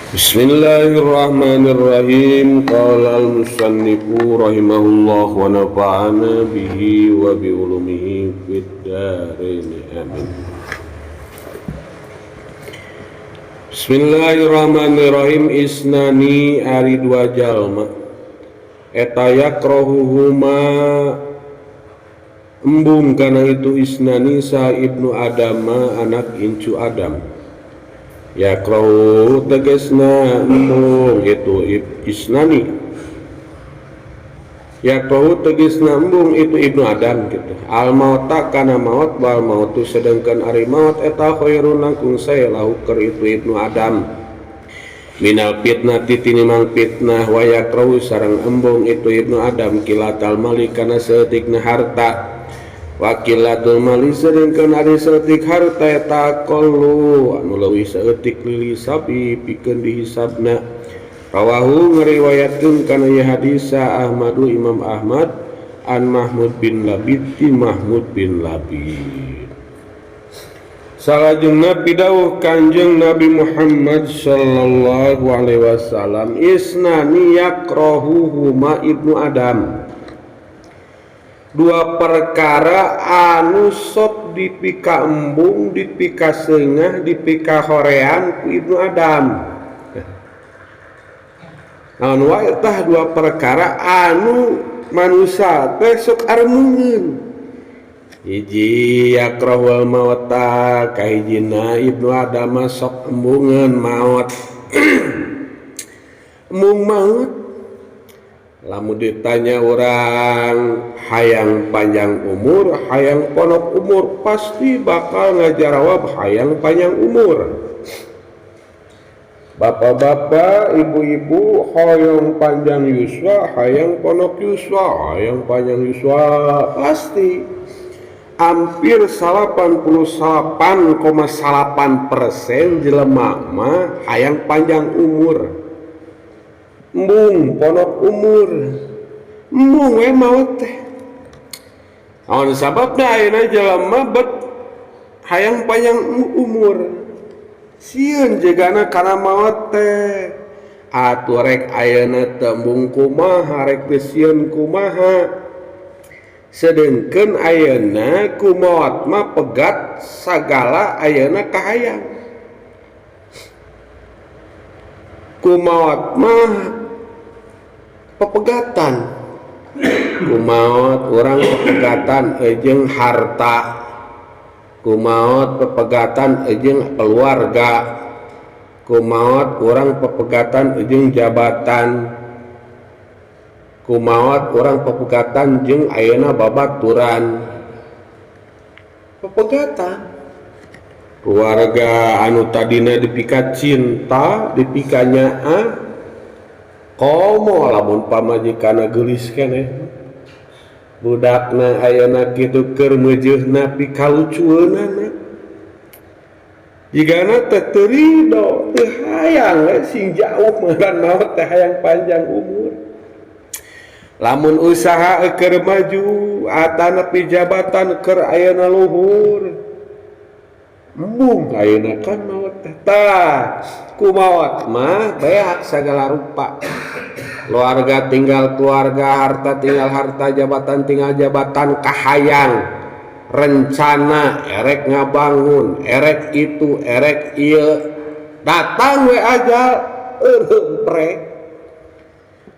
Bismillahirrahmanirrahim. Qala al-musannifu rahimahullah wa nafa'ana bihi wa bi ulumihi fid dharain amin. Bismillahirrahmanirrahim. Isnani ari dua jalma eta yakrohuhuma embung kana itu isnani sa ibnu adama anak incu adam. Yakrahu tegesna embung itu isnani. Yakrahu tegesna embung itu ibnu adam gitu. Al mauta kana maut wal mautu sedangkan ari maut eta khairun langkung sae lahu keur itu ibnu adam. Minal fitnati tinimang fitnah wa yakrahu sareng embung itu ibnu adam kilatal malik kana seutikna harta. Wakilatul mali sedengkeun ari seutik harta eta qallu anu leuwih seutik lili sabi pikeun dihisabna. Rawahu ngariwayatkeun kana ieu hadis Ahmadu Imam Ahmad an Mahmud bin Labid ti Mahmud bin Labid. Salajengna pidawuh Kanjeng Nabi Muhammad sallallahu alaihi wasallam isnani yakrahuhuma ibnu Adam. Dua perkara anu sok dipika embung, dipika seungah, dipika horean ku ibnu Adam. Naon wae tah dua perkara anu manusia teh sok armungeun. Hiji yakrahul mauta, kahijina ibnu Adam sok embungeun maut. Embung maut. Lamun ditanya orang hayang panjang umur, hayang ponok umur, pasti bakal ngajawab hayang panjang umur. Bapak-bapak, ibu-ibu, hayang panjang yuswa, hayang ponok yuswa, hayang panjang yuswa, pasti. Hampir 88,8% jelema mah hayang panjang umur. Embung ponok umur, embung we maut teh. Naon sababna ayeuna jelema bet hayang panjang umur. Sieun jegana kana maut teh. Atuh rek ayeuna teu embung kumaha, rek teu sieun kumaha. Sedengkeun ayeuna ku maot mah pegat sagala ayeuna kahayang. Ku maot mah pepegatan, ku maot orang pepegatan jeung harta, ku maot pepegatan jeung keluarga, ku maot orang pepegatan jeung jabatan, ku maot orang pepegatan jeung ayeuna babaturan. Pepegatan keluarga anu tadina dipika cinta, dipika nyaa, komo lamun pamajikana geulis keneh. Budakna ayeuna kitu keur meujeuhna pikalucueunana. Jigana teu teu ridho, teu hayang sing jauh meureun maot teh hayang panjang umur. Lamun usaha keur maju, atana pijabatan keur ayeuna luhur. Embung ayeuna kan maot teh tah ku maot mah beak sagala rupa. Keluarga tinggal keluarga, harta tinggal harta, jabatan tinggal jabatan, kahayang rencana erek ngabangun, erek itu erek ieu datang we ajal eureun prek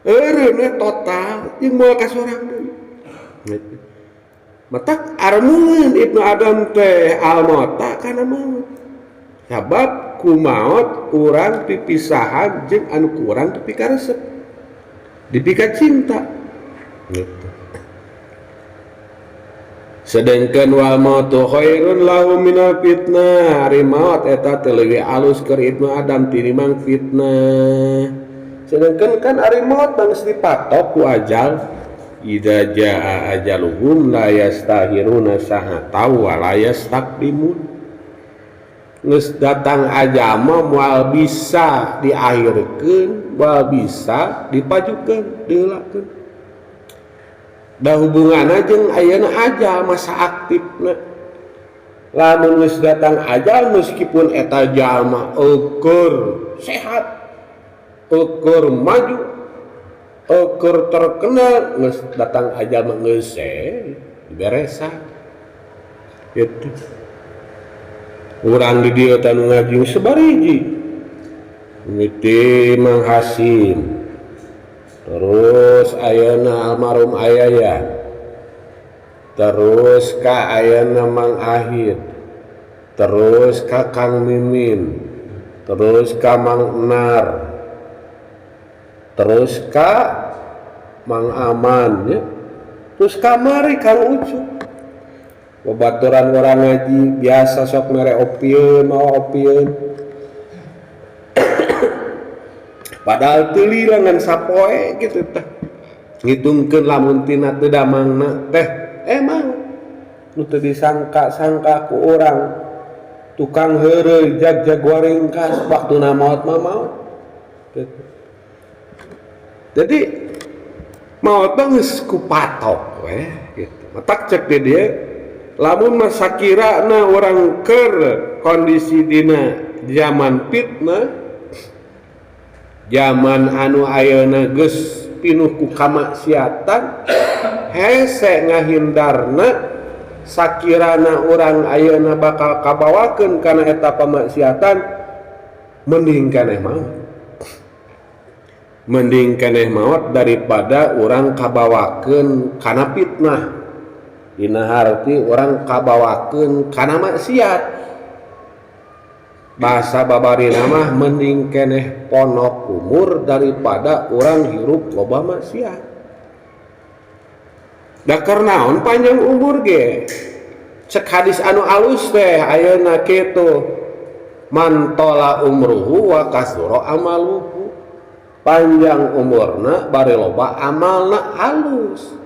eureun we total jeung moal ka sorang deui. Matak armungeun ibnu Adam teh al mauta kana maut. Sabab ku maut urang pipisahan jeung anu ku urang teu pikaresep. Dipika cinta. Gitu. Sedengkeun wal mautu khairun lahu minal fitnah. Ari maut eta teu leuwih alus keur ibnu Adam tinimbang fitnah. Sedengkeun kan ari maut geus dipatok ku ajal. Idza jaa ajaluhum la yastahiruna sahatan wa la yastaqdimun. Geus datang ajal mah moal bisa diakhirkeun, moal bisa dipajukeun, diheulakeun. Da hubunganna jeung ayeuna ajal masa aktifna. Lamun geus datang ajal meskipun eta jalma eukeur sehat ukur maju, ukur terkenal, geus datang aja mah geus beresan. Gitu. Urang di dieu teh nu ngaji sabariji. Miti Mang Hasim. Terus ayeuna almarhum Ayaya. Terus ka ayeuna Mang Ahid. Terus ka Kang Mimin. Terus ka Mang Enar. Terus ka Mang Aman ya. Terus kamari Kang Ucup. Babaturan orang ngaji biasa sok mere opieun mau opieun. Padahal teu lirangan sapoe gitu teh. Ngitungkeun lamun tina teu damangna teh emang nu teu disangka-sangka ku urang tukang heureuy jag-jag waringkas waktuna maot mah maot. Gitu. Jadi maot mah geus ku patok we gitu. Matak cek di dieu lamun masa kirana orang keur kondisi dina zaman fitnah, zaman anu ayeuna geus pinuh ku kamaksiatan, hese ngahindarna sakirana orang ayeuna bakal kabawakeun kana eta pamaksiatan, mending keneh maot. Mending keneh maot daripada orang kabawakeun kana fitnah. Dina harti orang kabawakeun kana maksiat. Bahasa babarina mah mending keneh ponok umur daripada orang hirup loba maksiat. Da keur naon panjang umur ge? Cek hadis anu alus teh ayeuna kitu. Man tola umruhu wa kasura amaluhu. Panjang umurna bari loba amalna alus.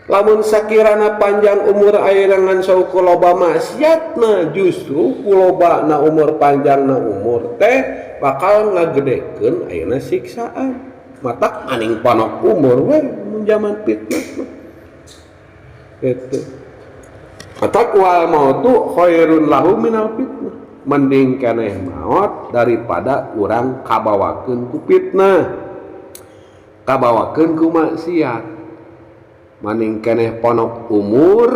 Lamun sakirana panjang umur ayeuna ngan sauku loba maksiatna, justru kulobana umur panjangna umur teh bakal ngagedekeun ayeuna siksaan. Matak maning panok umur we mun zaman fitnah. Gitu. Matak wal mautu khairun lahu minal fitnah. Mending keneh maot daripada urang kabawakeun ku fitnah. Kabawakeun ku maksiat. Maning keneh ponok umur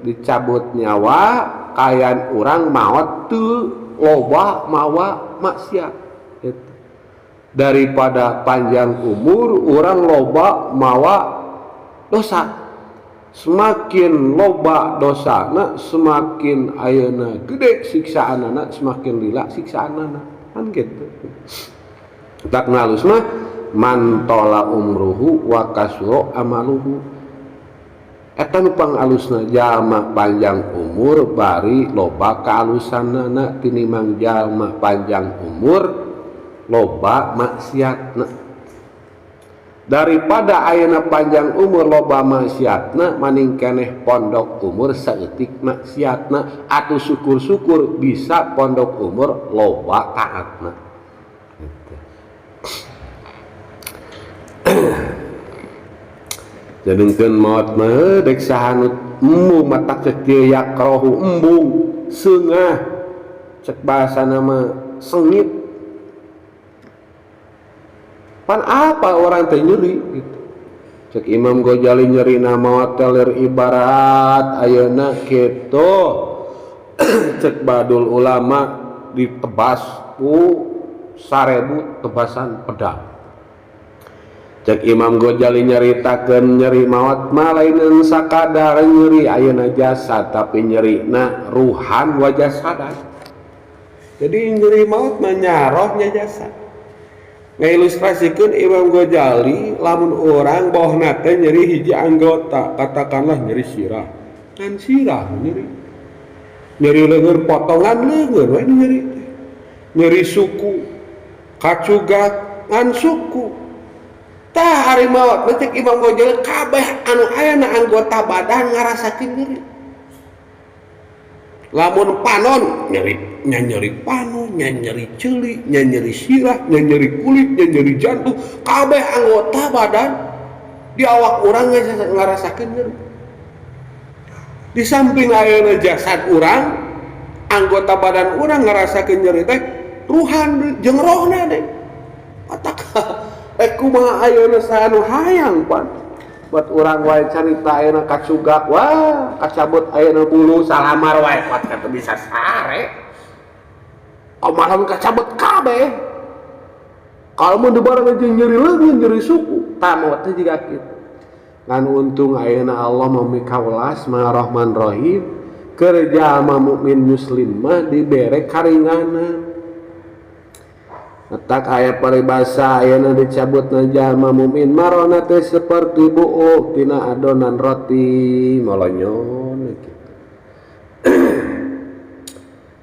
dicabut nyawa kayan urang maot teu loba mawa maksiat gitu. Daripada panjang umur urang loba mawa dosa. Semakin loba dosana semakin ayeuna gede siksaanana, semakin lila siksaanana kan gitu. Tak nalus mah man tola umruhu wa kasura amaluhu. Eta nu pangalusna jalma panjang umur bari loba kaalusanana tinimang jalma panjang umur loba maksiatna. Daripada ayeuna panjang umur loba maksiatna maning keneh pondok umur saeutik maksiatna atuh syukur-syukur bisa pondok umur loba taatna. Jadungkeun maot mah dek sahanut embung matak cek teu yakrohu embung seungah cek bahasana mah sengit. Pan apa orang teh nyeri gitu. Cek Imam Ghazali nyerina maot teler ibarat ayeuna kitu. Cek badul ulama ditebas ku 1000 tebasan pedang. Cek Imam Ghazali nyaritakeun nyeri maot mah lain sakadar nyeri ayeuna jasad tapi nyerina ruhan wa jasadan. Jadi nyeri maot mah nyarohnya jasad. Ngailustrasikeun Imam Ghazali lamun orang bohna teh nyeri hiji anggota, katakanlah nyeri sirah. Kan sirah nyeri. Nyeri leungeun potongan leungeun we nyeri. Nyeri suku, kacugat ngan suku. Tah ari maot cek Imam Ghazali kabeh anu aya na anggota badan ngarasakeun nyeri. Lamun panon nyeri, nyeri panon, nyeri ceuli, nyeri sirah, nyeri kulit, nyeri jantung, kabeh anggota badan di awak urang ngarasakeun nyeri. Di samping ayeuna jasad urang, anggota badan urang ngarasakeun nyeri teh ruhan jeung rohna teh. kumaha ayeuna sanu hayang pan buat urang wae carita ayeuna kacugak wah kacabut ayeuna bulu salamar wae kuat kata bisa sare kumaha kacabut kabeh kalau mun dibareng jeung nyeri leungeun nyeri suku tamu teh jiga kitu ngan untung ayeuna Allah memikawelas maha Rahman Rahim keur jalma mukmin muslim mah dibere karinganan tak aya paribasa ayeuna dicabutna jalma mukmin marona teh saperti buuk tina adonan roti molonyon kitu.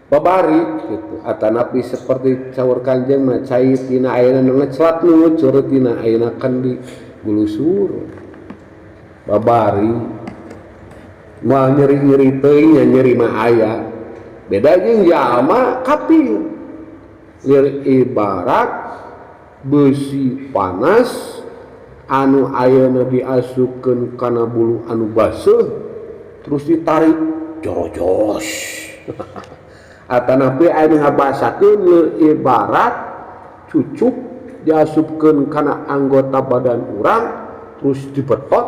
Babari kitu atanapi seperti caur kanjeng mah cai tina ayeuna nu ngeclat nu ngucur tina ayeuna kandi gulusur. Babari moal nyeri-nyeri teuing nyeri mah aya. Beda jeung jalma kafir. Lir ibarat besi panas anu ayeuna diasupkeun kana bulu anu baseuh terus ditarik jorojos atanapi anu ngabasakeun lir ibarat cucuk diasupkeun kana anggota badan urang terus dibetot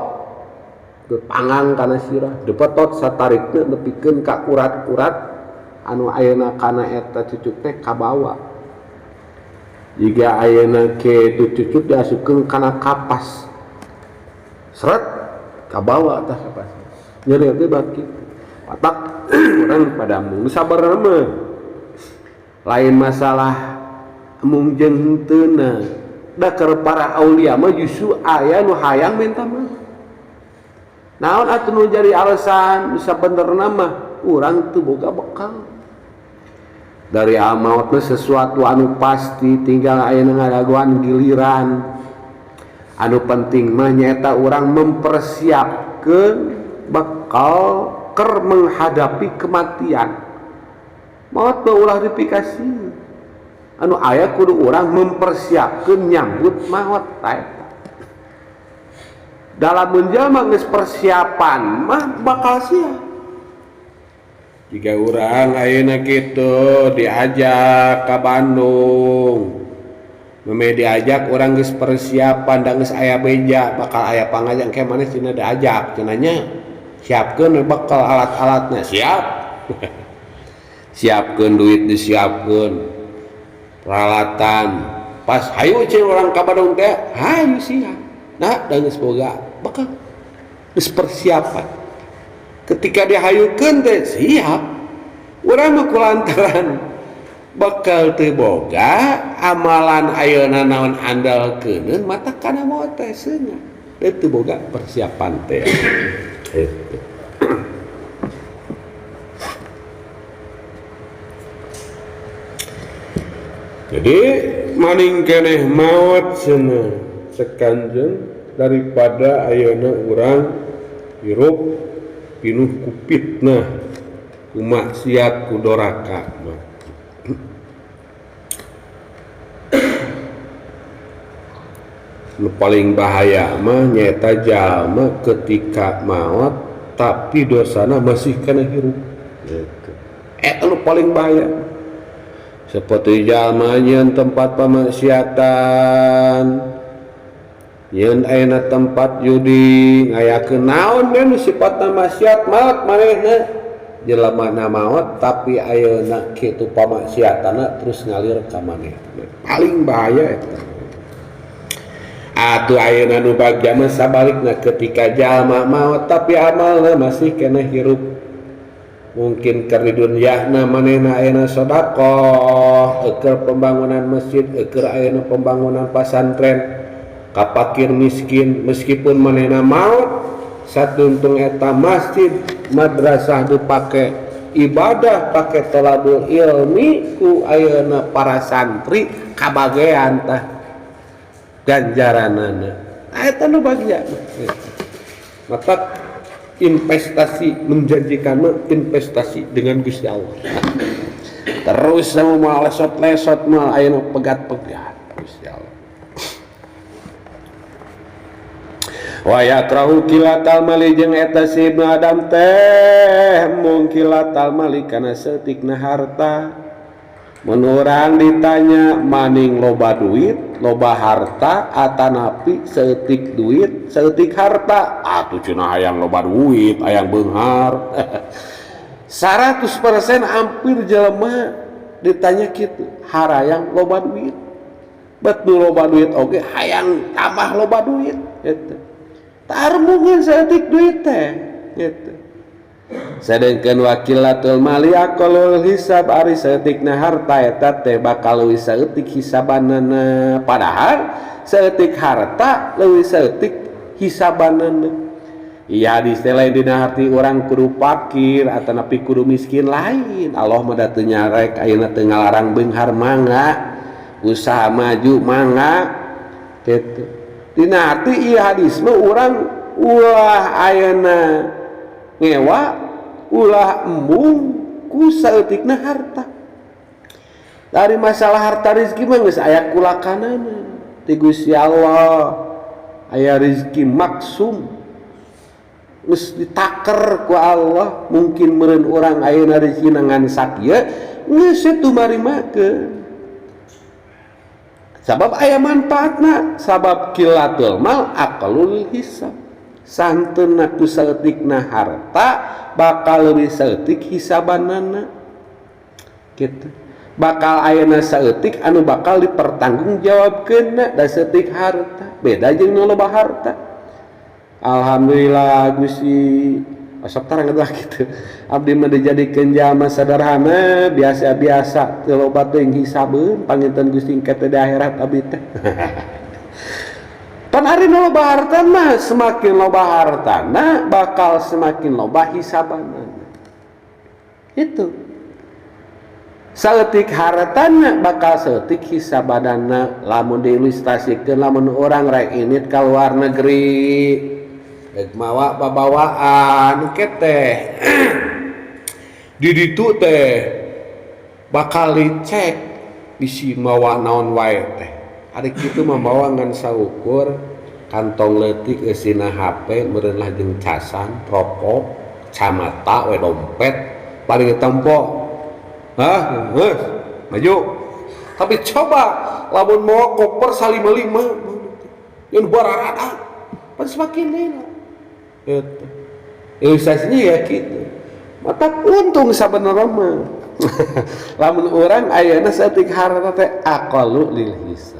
dipanggang kana sirah dibetot satarikna nepikeun ka urat-urat anu ayeuna kana eta cucuk teh kabawa jika ayeuna ke cucuk diasupkeun kana kapas seret kabawa tah kapas nyeri teh baki patak urang pada mung sabarna mah lain masalah mung jeung heuteuna da keur para aulia mah justru aya nu hayang minta maaf naon atuh nu jadi alasan bisa benerna mah urang teu boga bekal dari maut sesuatu anu pasti tinggal ayeuna ngadaguan giliran anu penting mah nyaeta urang mempersiapkeun bekal keur menghadapi kematian maut teu ulah dipikasi anu aya kudu urang mempersiapkeun nyambut maut eta dalam menjalma geus persiapan mah bakal sia jika urang ayeuna kitu diajak ka Bandung meme diajak urang geus persiapan da geus aya beja bakal aya pangajak ke maneh cenah diajak cenah nya siapkeun bekal alat-alatna siap siapkeun duit disiapkeun peralatan pas hayu cing urang ka Bandung teh hayu siap nah da geus boga bekal geus persiapan ketika dihayukeun teh siap urang mah kulantaran bakal teu boga amalan ayeuna naon andalkeuneun mata kana maot teh seuneu teu boga persiapan teh jadi maning keneh maot cenah sakanjeng daripada ayeuna urang hirup pinuh ku fitnah ku maksiat ku doraka nu paling bahaya mah nyaeta jalma ketika maot tapi dosana masih kana hirup eta nu paling bahaya seperti jalma nyeun tempat pamaksiatan yen ayeuna tempat judi ngayakeun naon we sifatna maksiat maot manehna jelemana maot tapi ayeuna kitu pamaksiatana terus ngalir ka maneh paling bahaya eta atuh ayeuna nu bagja mah sabalikna ketika jalma maot tapi amalna masih kena hirup mungkin keur di dunyana manehna ayeuna sedekah keur pembangunan masjid keur ayeuna pembangunan pasantren kapakir miskin meskipun manehna maut satuntung eta masjid madrasah dipake ibadah pake tolabul ilmi ku ayeuna para santri kabagean tah ganjaranana eta nu bagja maka investasi menjanjikan investasi dengan Gusti Allah terus sama lesot-lesot mal ayeuna pegat-pegat Gusti Allah wa yakrahu kilatal mali jeung eta si Ibnu Adam teh mung kilatal mali kana seutikna harta Menurang ditanya maning loba duit, loba harta, atanapi seetik duit, seetik harta. Atuh cenah hayang loba duit, hayang beunghar. 100% hampir jelema ditanya gitu, harayang loba duit. Betul loba duit oke, hayang tambah loba duit gitu. Tarmungeun seetik duit teh gitu. Sedangkan wakilatul mali aqalul hisab ari saeutikna harta eta teh bakal leuwih saeutik hisabanana, padahal saeutik harta leuwih saeutik hisabanana. Iya hadis teh lain dina hati urang kudu fakir atanapi kudu miskin lain. Allah mah da teu nyarek ayeuna teu ngalarang beunghar mangga, usaha maju mangga kitu. Dina hati ieu hadis mah urang ulah ayeuna ngewa ulah embung ku saeutikna harta. Dari masalah harta rezeki mah geus aya kulakanana ti Gusti Allah, aya rezeki maksum geus ditaker ku Allah. Mungkin meureun urang ayeuna rezeki ngan sakieu geus tumarimakeun sabab aya manfaatna, sabab qillatul mal aqalul hisab. Santeuna ku saeutikna harta bakal leuwih saeutik hisabanana kitu. Bakal ayeuna saeutik anu bakal dipertanggungjawabkeunna da saeutik harta, beda jeung nu loba harta. Alhamdulillah Gusti sok tarang atuh kitu. Abdi mah dijadikeun jalma sederhana, biasa-biasa teu loba teuing hisabeun, panginten Gusti engke teh di akhirat abdi teh. Pan ari nu loba harta mah semakin loba hartana bakal semakin loba hisabanana. Itu. Saeutik hartana bakal saeutik hisabanana. Lamun diilustrasikeun lamun urang rek init ka luar negeri, rek mawa babawaan ke teh. Di ditu teh bakal dicek bisi mawa naon wae teh. Ari kitu membawa ngan saukur kantong leutik eusina HP meureun lah jeung casan, rokok, camata we dompet paling tempo. Geus maju. Tapi coba lamun mawa koper salima-lima yang bararada pan semakin lila. Gitu. Ilustrasinya ya gitu. Mata untung sabenerna mah. Lamun urang ayeuna saeutik harta teh aqallu lil hisab.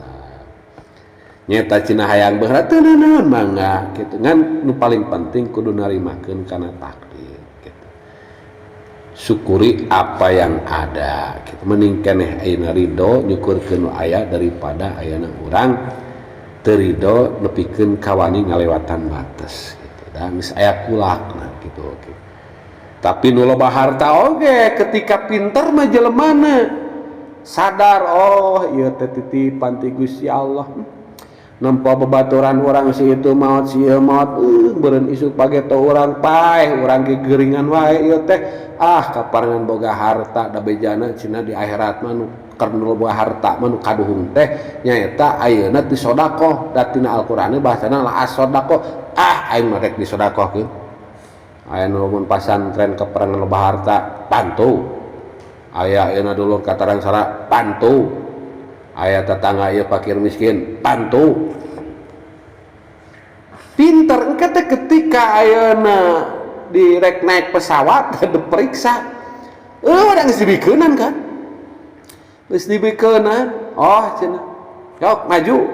Nyata cina hayang beunghar teu naon mangga kitu ngan nu paling penting kudu narimakeun kana takdir kitu. Syukuri apa yang ada kitu, mending keneh ayeuna ridho nyukurkeun nu aya daripada ayeuna urang teu ridho nepikeun kawani ngalewatan batas gitu. Dan geus aya kulakna gitu. Tapi nu loba harta oge ketika pinter mah jelemana sadar oh ieu teh titipan ti Gusti Allah. Nempo babaturan orang si itu maot si ieu maot beureun isuk page teh urang paeh urang ge geuringan wae ieu teh kaparengan boga harta da bejana cenah di akhirat mah nu keur boga harta mah nu kaduhung teh nyaeta ayeuna ti sedekah da tina Al-Qur'an bahasana la as-sedekah aing mah rek disedekahkeun. Aya nu mun pasantren kaparengan loba harta bantu, aya ayeuna dulur katarang sara bantu, aya tetangga ieu fakir miskin bantu. Pinter engke teh ketika ayeuna direk naik pesawat diperiksa udah geus dibikeunan kan, geus dibikeunan oh cenah yok maju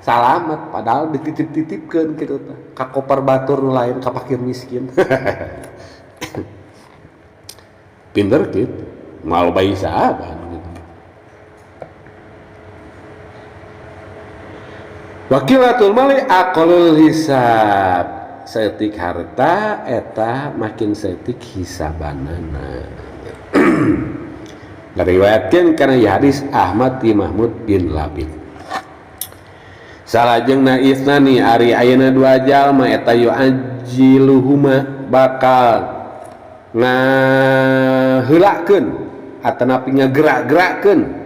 salamet padahal dititip-titipkeun kitu teh ka koper batur nu lain ka fakir miskin. Pinter kitu mal bayi sahabat gitu. Wakilatul mali aqalul hisab, saeutik harta eta makin saeutik hisabanana. Ngariwayatkeun kana hadis Ahmad ti Mahmud bin Labid. Salajengna isnani ari ayeuna dua jalma eta yu'ajjiluhuma bakal ngaheulakeun atanapi ngagerak-gerakkeun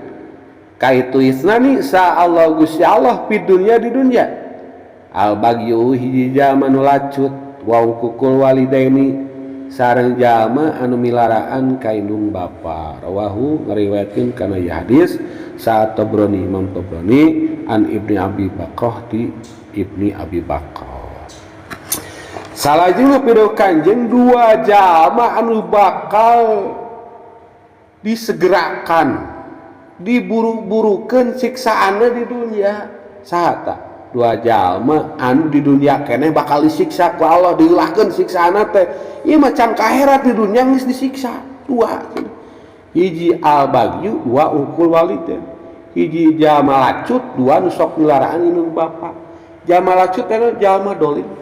kaitu isnani sa Allah Gusti Allah di dunya al bagyu hiji jalma nu lacut wa kukul walidaini sareng jalma anu milaraan ka indung bapa. Rawahu ngariwayatkeun kana ieu hadis sa Tabrani Imam Tabrani an Ibni Abi Bakrah ti Ibni Abi Bakrah. Salajengna pideuh Kanjeng dua jalma anu bakal disegerakan diburu-burukeun siksaanna di dunia. Saha ta? Dua jalma anu di dunia keneh bakal disiksa ku Allah, diulahkeun siksaanna teh. Ieu mah can ka akhirat di dunia geus disiksa. Dua. Hiji al-bagyu, dua ukul walidain. Hiji jalma lacut, dua nu sok nilaraan indung bapa. Jalma lacut eta jalma dolim.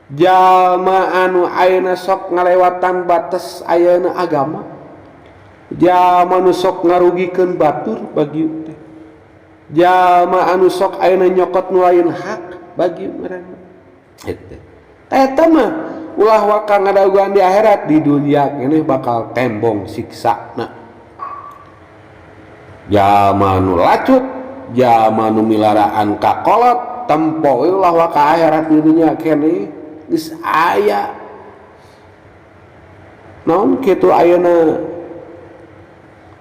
Jalma anu ayeuna sok ngalewatan batas ayeuna agama. Jalma anu sok ngarugikeun batur bagi teh. Jalma anu sok ayeuna nyokot nu lain hak bagi ngaranna. Eta mah ulah waka ngadaguan di akhirat, di dunia keneh bakal tembong siksana. Jalma anu lacut, jalma anu milaraan ka kolot, tempo ulah waka akhirat di dunia keneh geus aya. Naon kitu ayeuna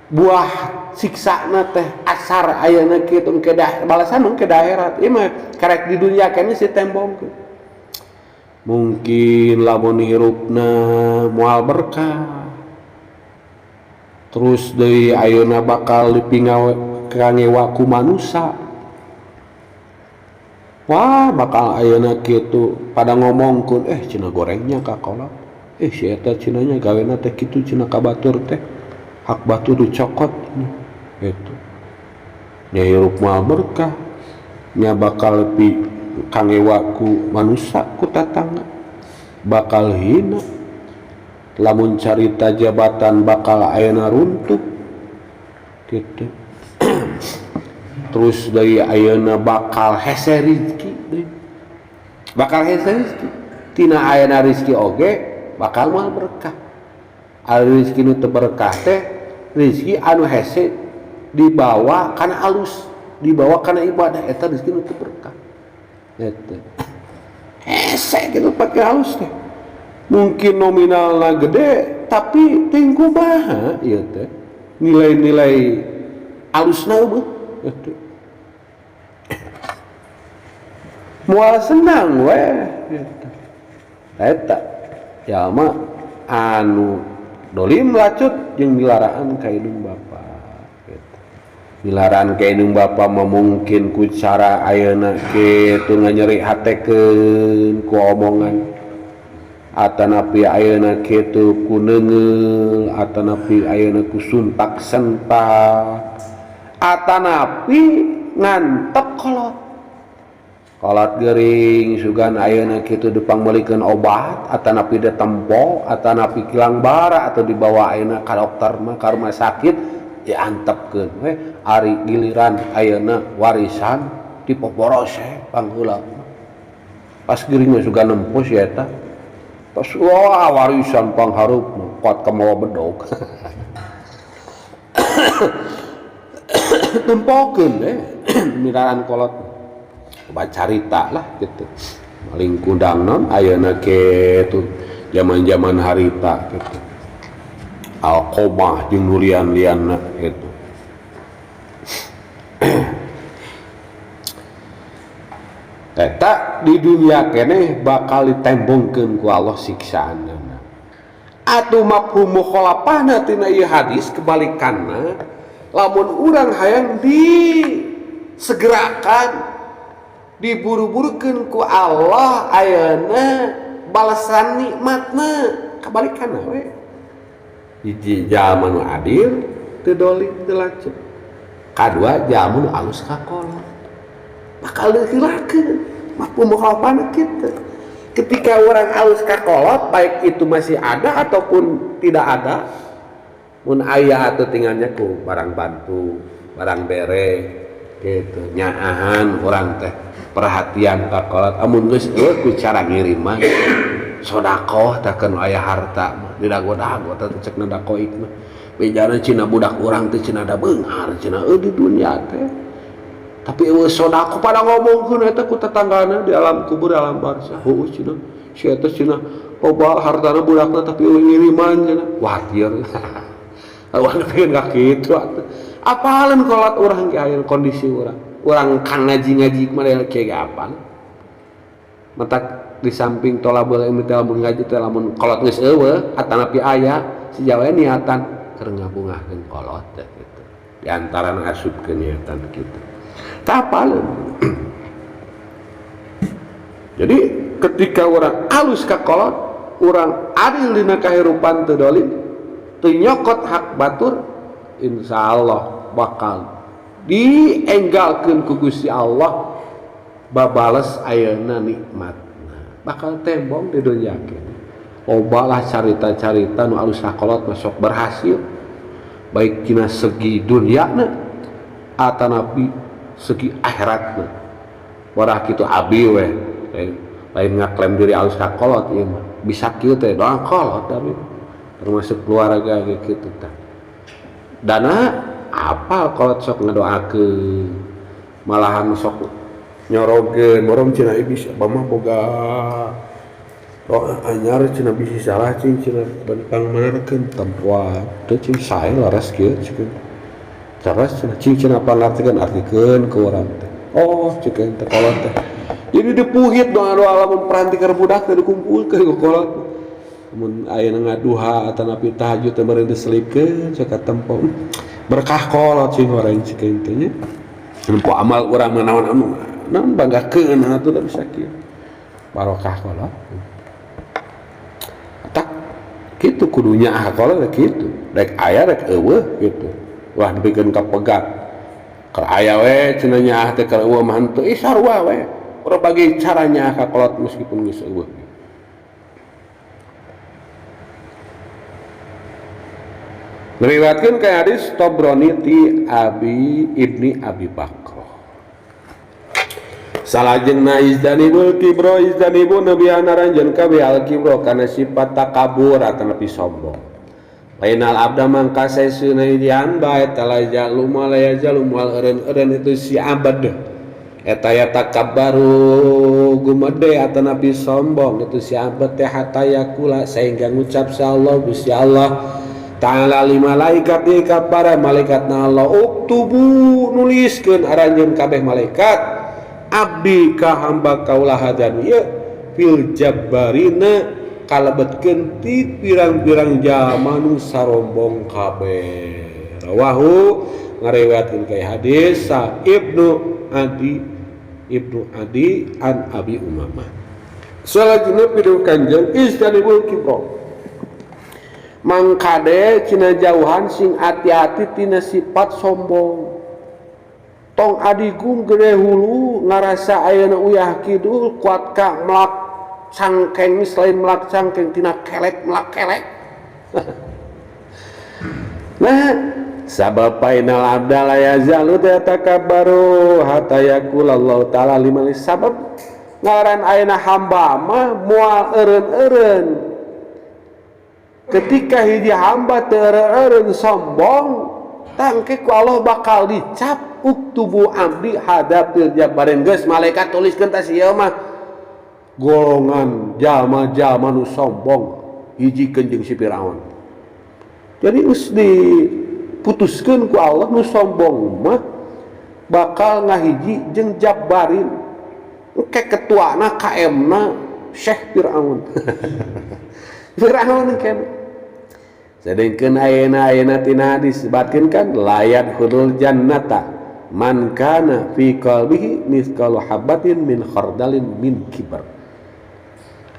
buah siksana teh asar ayeuna kitu ke balasan ke akhirat. Ieu mah karek di dunia keneh si tembongkeun. Mungkin lamun hirupna moal berkah. Terus deui ayeuna bakal dipingawe ku manusia. Wah, bakal ayeuna kitu pada ngomongkeun cenah gorengnya ka kolot. Si eta cenah nya gawena teh kitu cenah ka batur teh. Hak batur dicokot gitu. Nya hirup moal berkah. Nya bakal kangewa ku manusia ku tatangga. Bakal hina. Lamun carita jabatan bakal ayeuna runtuh gitu. Terus dari ayeuna bakal hese rezeki. Bakal hese rezeki. Tina ayeuna rezeki oge bakal moal berkah. Ari rezeki nu teu berkah teh rezeki anu hese dibawa kana alus, dibawa kana ibadah, eta rezeki nu teu berkah. Eta. Hese gitu pake halus teh. Mungkin nominalna gede tapi teu kumaha ieu teh. Nilai-nilai alusna eueuh gitu. Moal senang we gitu. Eta jalma anu dolim lacut jeung milaraan ka indung bapa gitu. Milaraan ka indung bapa mah mungkin ku cara ayeuna kitu nganyeri hatekeun ku omongan, atanapi ayeuna kitu ku neungeul, atanapi ayeuna ku suntak-sentak, atanapi ngantep kolot gering sugan ayeuna kitu dipangmelikeun obat, atanapi ditempo, atanapi kilang bara atau dibawa ayeuna ka dokter mah ka rumah sakit diantepkeun we. Ari giliran ayeuna warisan dipoporose pangheula. Pas gering mah sugan nempus ya eta. Pas wah warisan pangharup kuat ka mawa bedog. Tempokeun miraan kolot. Coba carita lah gitu. Maling kundang non ayeuna kitu zaman-zaman harita gitu. Alqomah jeung nulian-lianna gitu. Eta di dunia keneh bakal ditembongkeun ku Allah siksaanna. Atuh mafhum mukhalafahna tina ieu hadis kebalikanna, lamun urang hayang disegerakan diburu-burukeun ku Allah ayeuna balasan nikmatna, kabalikanna we. Hiji jalma nu adil teu dolim teu lacut. Kadua jalma nu alus ka kolot. Bakal dihilakeun mafhum mukhalafahna kitu. Ketika orang alus ka kolot baik itu masih ada ataupun tidak ada, mun aya atuh tinggalnya ku barang bantu, barang bere gitu, nyaahan urang teh perhatian ka kolot. Amun geus eueuh ku cara ngirim mah sedekah teh keun aya harta mah didago-dago teh cek nadakoik mah. Bejana cina budak urang teh cina da beunghar cina di dunia teh. Tapi eueuh sedekah pada ngomongkeun eta ku tetanggana di alam kubur alam barzah. Heueuh cina si eta cina Oba hartana budakna tapi ngiriman cenah. Watir. Awan pengen ka kitu atuh. Apaleun kolot urang ge aya kondisi urang. Urang kan ngaji-ngaji mah kieu ge apal. Matak di samping tolabul ilmi teh lamun ngaji teh lamun kolot geus eueuh atanapi aya sijawa niatan keur ngabungahkeun kolot teh kitu. Di antara ngasupkeun niatan kitu. Tah apaleun. Jadi ketika orang alus ka kolot, orang adil dina kahirupan teu dolim, teu nyokot hak batur, insyaallah bakal dienggalkeun ku Gusti Allah babales ayeuna nikmatna. Bakal tembong di dunya ke. Obalah carita-carita nu alus ka kolot masuk berhasil. Baik dina segi dunyana atanapi segi akhiratna. Warah kitu abi we. Lain ngaklaim diri alus ka kolot ieu mah bisa kieu teh doang kolot tapi termasuk keluarga kitu tah. Dana apa kolot sok ngadoakeun malahan sok nyorogeun morom cenah bisa mah boga doa anyar cenah bisi salah cing cenah bentang menerkeun tempoan teu cing sae laras kieu cing saras cenah cenah pangartikeun artikeun ke urang teh oh cing teh kolot teh. Jadi dipuhit doa-doa lamun peranti keur budak teh dikumpulkeun ku kolot. Mun ayeuna ngaduha atanapi tahajud teh meureun diselipkeun cek tempo. Berkah kolot cing orang cikeun teh nya. Tempo amal urang naon banggakeun atuh da bisa kieu. Barokah kolot. Tak kitu kudunya kolot kitu. Rek aya rek eueuh kitu. Wah dipikeun kapegat. Keur aya we cenah nyaah teh keur eueuh mah henteu sarua we. Berbagai caranya kakolot meskipun geus eueuh. Meriwayatkeun ka hadis Tabrani ti Abi Ibni Abi Bakr. Salajengna izdanibul kibro izdanibu nabi anaranjeun ka bi al kibro kana sifat takabur atanapi sombong. Lainal abda mangka saeseuna idian bae talajalum malayajalum wal eureun-eureun itu si abad. Eta takabbaru gumede atanapi sombong itu si abad teh hatayakula sehingga ngucap sa Allah Gusti Allah ta'ala li malaikat di ka para malaikatna Allah uktubu nuliskeun aranjeun kabeh malaikat abdi ka hamba kaulah hadan ieu fil jabbarina kalebetkeun ti pirang-pirang jalma nu sarombong kabeh. Rawahu ngariwayatkeun ka hadis sa Ibnu Adi an Abi Umamah. Salajengna piduh Kanjeng istanibul kibro. Mangkade cina jauhan sing hati-hati tina sifat sombong. Tong adigung gede hulu ngarasa ayeuna uyah kidul kuat ka melak cangkeng selain melak cangkeng tina kelek melak kelek. Nah sabab painal abdal yazalu takabbaru hatta yaqul Allah taala liman sabab ngaran ayeuna hamba mah moal eureun-eureun ketika hiji hamba teu eureun sombong tangke ku Allah bakal dicap uktubu abdi hadapil jabbarin geus malaikat tuliskeun ta sieu mah golongan jalma-jalma nu sombong hijikeun jeung si Firaun. Jadi geus putuskeun ku Allah nu sombong mah bakal ngahiji jeung jabbarin engke ketuana KM-na Syekh Firaun. Firaun kan sedengkeun ayeuna tina hadis disebutkeun kan layat hudul jannata man kana fi qalbihi mithqalu habatin min khardalin min kibar.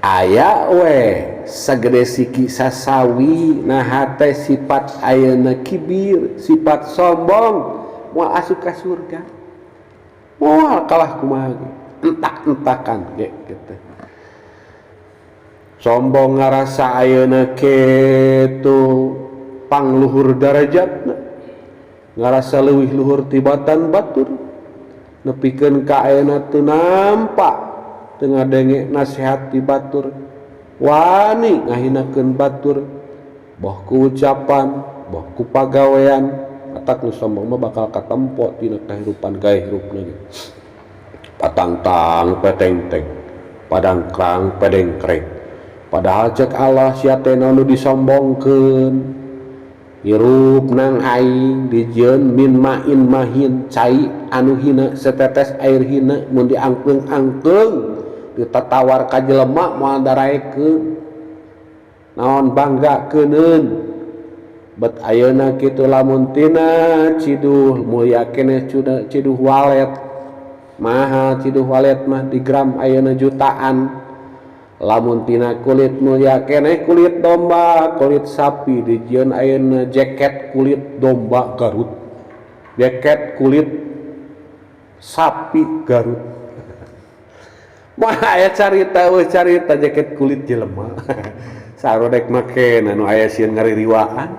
Aya we sagede siki sasawi nah teh sifat ayeuna kibir sifat sombong moal asup ka surga moal kalah kumaha ge entak-entakan ge kitu sombong ngarasa ayeuna kitu pangluhur darajatna ngarasa leuwih luhur tibatan batur nepikeun ka ayeuna teu nampak tengah denge nasihat di batur wani ngahinakeun batur boh ku ucapan boh ku pagawean atak nu sombong mah bakal katempo tina kahirupan gawe hirupna ge patangtang petengteng padangkrang pedengkreng padahal cek Allah sia teh nu disombongkeun hirup nang aing dijieun min main mahin cai anu hina setetes air hina mun diangkeung-angkeung ditatawar ka jelema moal daraekeun naon banggakeun bet ayeuna kitu lamun tina ciduh mulia keneh ciduh walet mahal ciduh walet mah di gram ayeuna jutaan lamun tina kulit mulia keneh kulit domba kulit sapi dijieun ayeuna jaket kulit domba Garut jaket kulit sapi Garut mah aya carita jaket kulit jelema sarodek make anu aya sieun ngaririwaan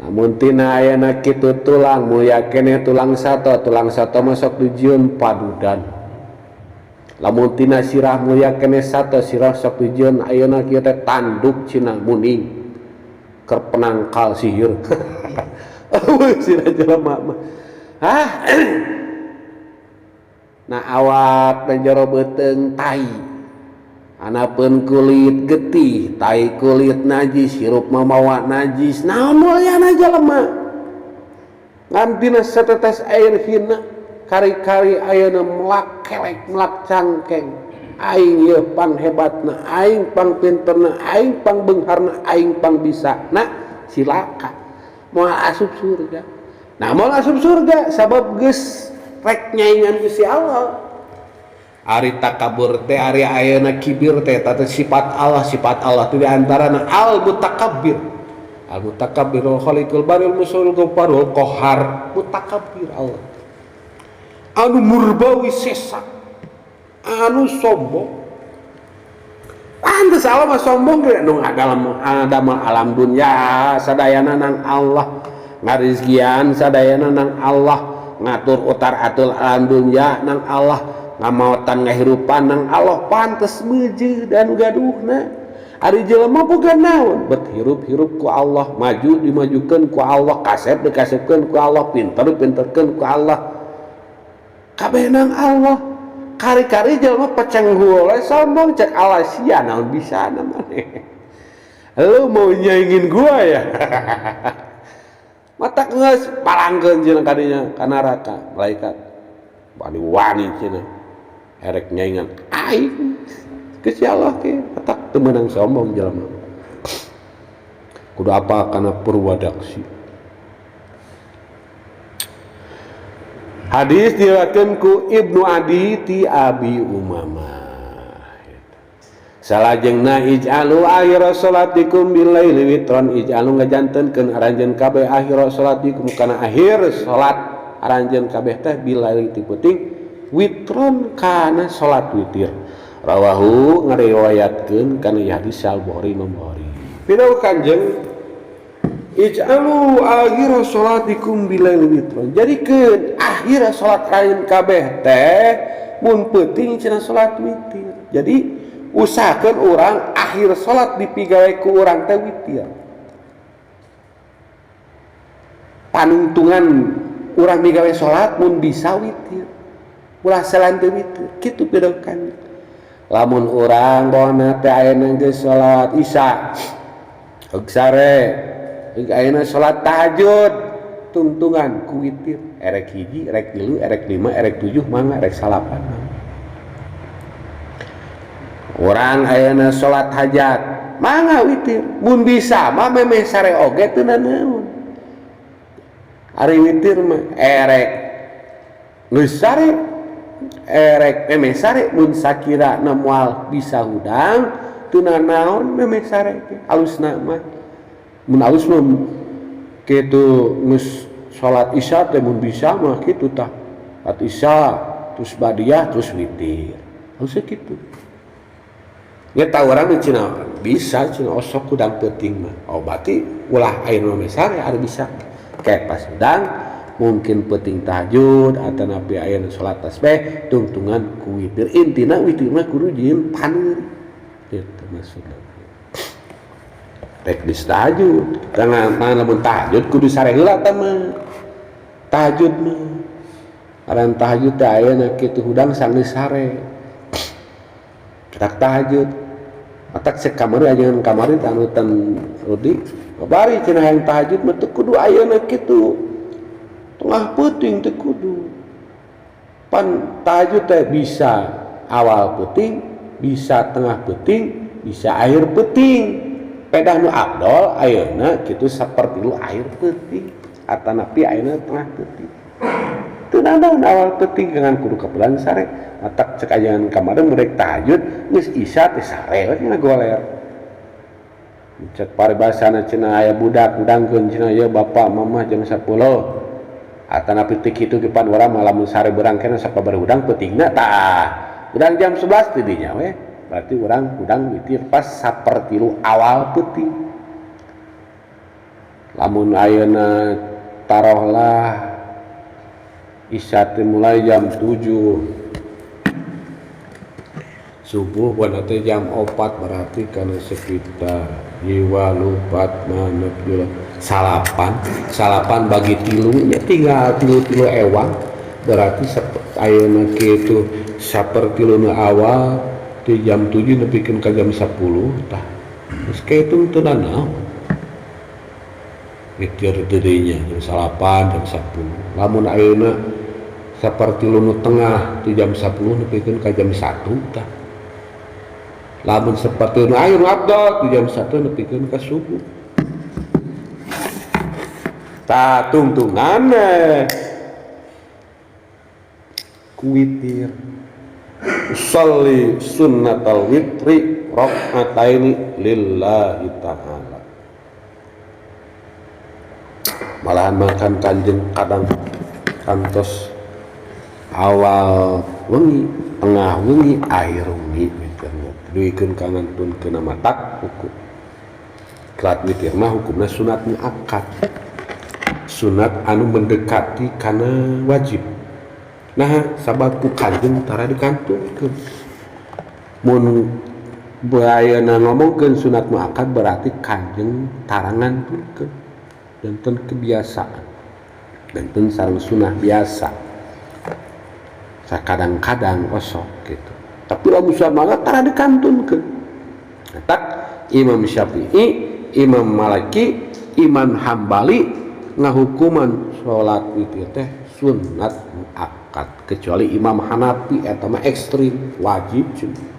namun tina ayeuna kitu tulang mulia keneh tulang sato masuk dijieun padudan lamun tina sirah mulia keneh sato sirah sok dijieun ayeuna kieu teh tanduk cina muning keur penangkal sihir eueuh cenah jelema mah nah awak dan jero beuteung tai anapeun kulit getih tai kulit najis hirup mamawa najis naon mulyana jelema ngan dina satetes air hina kari-kari ayeuna melak kelek melak cangkeng aing ye pang hebatna aing pang pinterna aing pang beungharna aing pang bisana silaka moal asup surga nah moal asup surga sabab geus rek nyaingan Gusti Allah ari takabur teh ari ayeuna kibir teh tata sifat Allah teh diantarana al mutakabbir khaliqul baril musul ghafarul qahar mutakabbir Allah anu murbawi sesa anu sombong pantes Allah mah sombong ge nu dalam alam dunya sadayana nang Allah ngarizkian sadayana nang Allah ngatur utar atul alam dunya nang Allah ngamaotan ngahirupan nang Allah pantes meujeuh dan gaduhna ari jelema boga naon bet hirup ku Allah maju dimajukeun ku Allah kasep dikasepkeun ku Allah pinterkeun ku Allah kabeh nang Allah kari-kari jelema pecenghu oleh sombong cek Allah sia naon bisa maneh lu mau nyaingin gua ya mata geus palangkeun cenah kadinya ka neraka malaikat wani cenah erek nyaingan aing Gusti Allah ke matak teu meunang sombong jelema kudu apa kana purwadaksi. Hadis diriwayatkeun ku Ibnu Adi ti Abi Umamah. Salajengna ij'alu akhir salatikum bil laili witron ij'alu ngajantenkeun aranjeun kabeh akhir salatikum kana akhir salat aranjeun kabeh teh bil laili ti peuting witron kana salat witir. Rawahu ngariwayatkeun kana hadis Al-Bukhari Imam Bukhari. Pinaul Kanjeng ij'alu akhir salatikum bilail witron jadikeun akhir salat ayeun kabeh teh mun peuting cenah salat witir jadi usahakeun urang akhir salat dipigawe ku urang teh witir panuntungan urang migawe salat mun bisa witir ulah salat teu witir kitu pidokan lamun urang bawana teh ayeuna geus salat isya heug sare ayeuna salat tahajud tungtungan ku witir erek hiji erek 3 erek 5 erek 7 mangga erek 8 urang ayeuna salat hajat mangga witir mun bisa mah memeh sare oge teu naon ari witir mah erek geus sare erek memeh sare mun sakira na moal bisa hudang teu naon memeh sare alusna mah mun alus mah kitu geus salat isya teh mun bisa mah kitu tah salat isya terus badiah terus witir harusnya kitu nya tah urang cenah bisa cenah osok kudang peuting mah oh berarti ulah ayeuna mah sare ari bisa kayak pas udang mungkin peuting tahajud atau napi ayeuna salat tasbih tungtungan ku witir intina witir mah kudu jieun paneuri kitu maksudna rek dis tahajud jangan lamun tahajud kudu sare heula teh mah tahajud mah aran tahajud teh ayeuna kitu hudang sanggeus sare tak tahajud matak sekamari ajangan kamari tanutan Rudi bari cenah yang tahajud mah teu kudu ayeuna kitu tengah peuting teu kudu pan tahajud teh bisa awal peuting bisa tengah peuting bisa akhir peuting pedah nu afdol ayeuna kitu sapertilu akhir peuting atanapi ayeuna tengah peuting teu naon awal peuting dengan kudu kapulan sare matak cek ajangan kamari murek tahajud geus isya teh sare we ngagoler cek paribasana cenah aya budak udangkeun cenah ieu bapak mamah jam 10 atanapi teu kitu ge pan urang mah lamun sare beurang kana sababaraha udang peutingna tah udang jam 11 teh dinya we berarti urang udang witir pas sapertilu awal peuting lamun ayeuna tarohlah isya teh mulai jam 7 subuh pada teh jam 4 berarti kana sekitar Iwalupat manep salapan bagi tilunya tinggal tilu ewang berarti ayeuna kitu sapertiluna awal di jam 7 nepikeun ka jam 10 tah geus kitu teu naon mikir teu deui nya jam salapan jam 10 lamun ayeuna sapertiluna tengah di jam 10 nepikeun ka jam 1 tah lamun sapertiluna ayeuna abdal di jam 1 nepikeun ka subuh tah tungtungana kuwitir usalli sunnatal witri rak'ataini lillahi ta'ala malahan makan kanjeng kadang kantos awal wengi tengah wengi akhir wengi duikeun ka ngantunkeun matak hukum kelat witir mah hukumna sunat muakkad sunat anu mendekati kana wajib nah sabab ku kanjeng tara dikantunkeun mun bayeuna ngomongkeun sunat muakkad berarti kanjeng tara ngantunkeun danten kebiasaan danten sareng sunah biasa sakadang-kadang osok gitu tapi lamun samana tara dikantunkeun tak Imam Syafi'i Imam Maliki Imam Hambali ngahukuman salat witir teh sunat muakkad kecuali Imam Hanafi eta mah ekstrim wajib cenah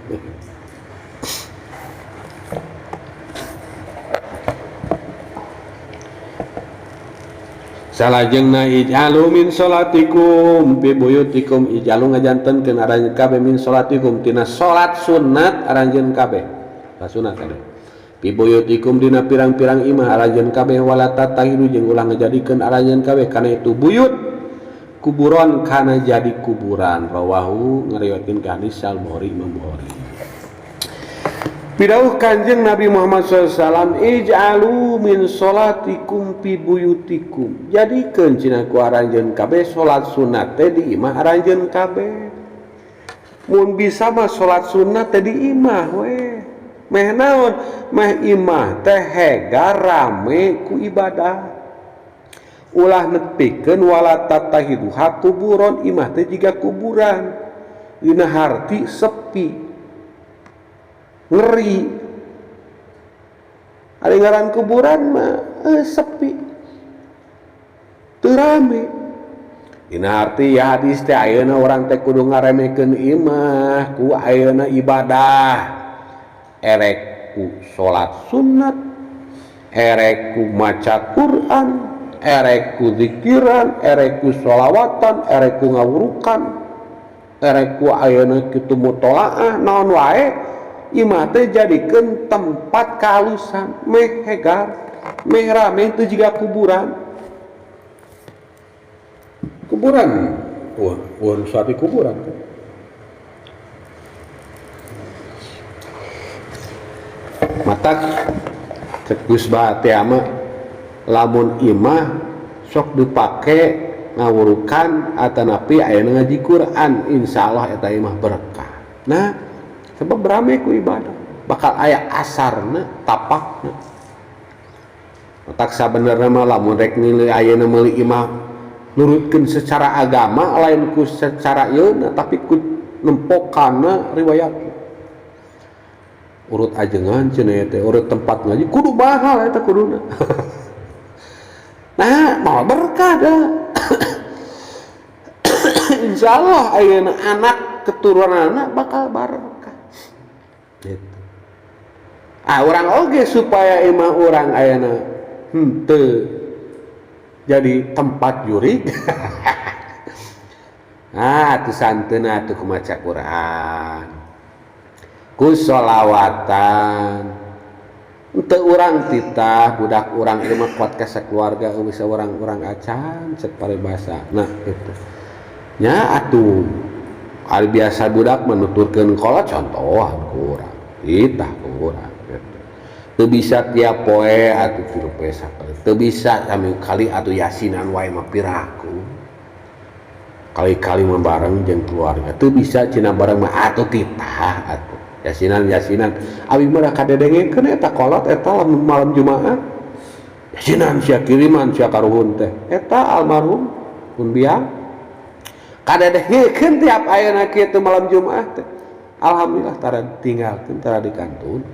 salajengna ijalu min salatikum fi buyutikum ijalu ngajantenkeun aranjeun kabeh min salatikum tina salat sunat aranjeun kabeh ka sunat kabeh fi buyutikum dina pirang-pirang imah aranjeun kabeh wala tatahidu jeung ulah ngajadikeun aranjeun kabeh kana itu buyut kuburan kana jadi kuburan rawahu ngariwayatkeun ka hadis Al-Bukhari Imam Bukhari Pidauh kanjeng Nabi Muhammad SAW ij'alu min sholatikum fi buyutikum jadikeun cenah ku aranjeun kabeh salat sunat teh di imah aranjeun kabeh mun bisa mah salat sunat teh di imah we meh naon meh imah teh hega rame ku ibadah ulah nepikeun wala tatahidu kuburon imah teh jiga kuburan dina harti sepi ngeri ari ngaran kuburan mah sepi teu rame dina arti ya hadis teh ayeuna urang teh kudu ngaremekeun imah ku ayeuna ibadah erek ku salat sunat erek ku maca Quran erek ku zikiran erek ku sholawatan erek ku ngawurukan erek ku ayeuna kitu mutolaah naon wae imah teh jadikeun tempat kahalusan meh hegar meh rame teu jiga kuburan wah suatu kuburan kan matak cek geus bae mah lamun imah sok dipake ngawurukan atanapi ayeuna ngaji Quran insyaallah eta imah berkah nah sebab rame ku ibadah bakal aya asarna tapakna matak sabenerna mah lamun rek nilai ayeuna meuli imah nurutkeun secara agama lain ku secara yeuna tapi ku nempokana riwayat urut ajengan cenah teh urut tempat ngaji kudu mahal eta kuduna. Nah mau berkah dah. Insyaallah ayeuna anak keturunanna bakal barokah gitu. Urang oge supaya imah urang ayeuna henteu jadi tempat jurig. Atuh santeuna atuh kumaca Quran ku sholawatan teu urang titah budak urang ieu mah kuat ka sakeluarga bisa urang acan cek paribasa nah gitu nya atuh ari biasa budak menuturkeun kolot contohan ku urang titah ku urang gitu. Teu bisa tiap poe atuh 3 poe sakali teu bisa kami kali atuh yasinan wae mah piraku kali-kali bareng jeung keluarga teu bisa cenah bareng mah atuh titah atuh yasinan abi mah kadedengekeun eta kolot eta lamun malam Jumaah yasinan sia kiriman sia karuhun teh eta almarhum pun biang kadedengekeun tiap ayeuna kitu malam Jumaah teh alhamdulillah tara tinggalkeun tara dikantun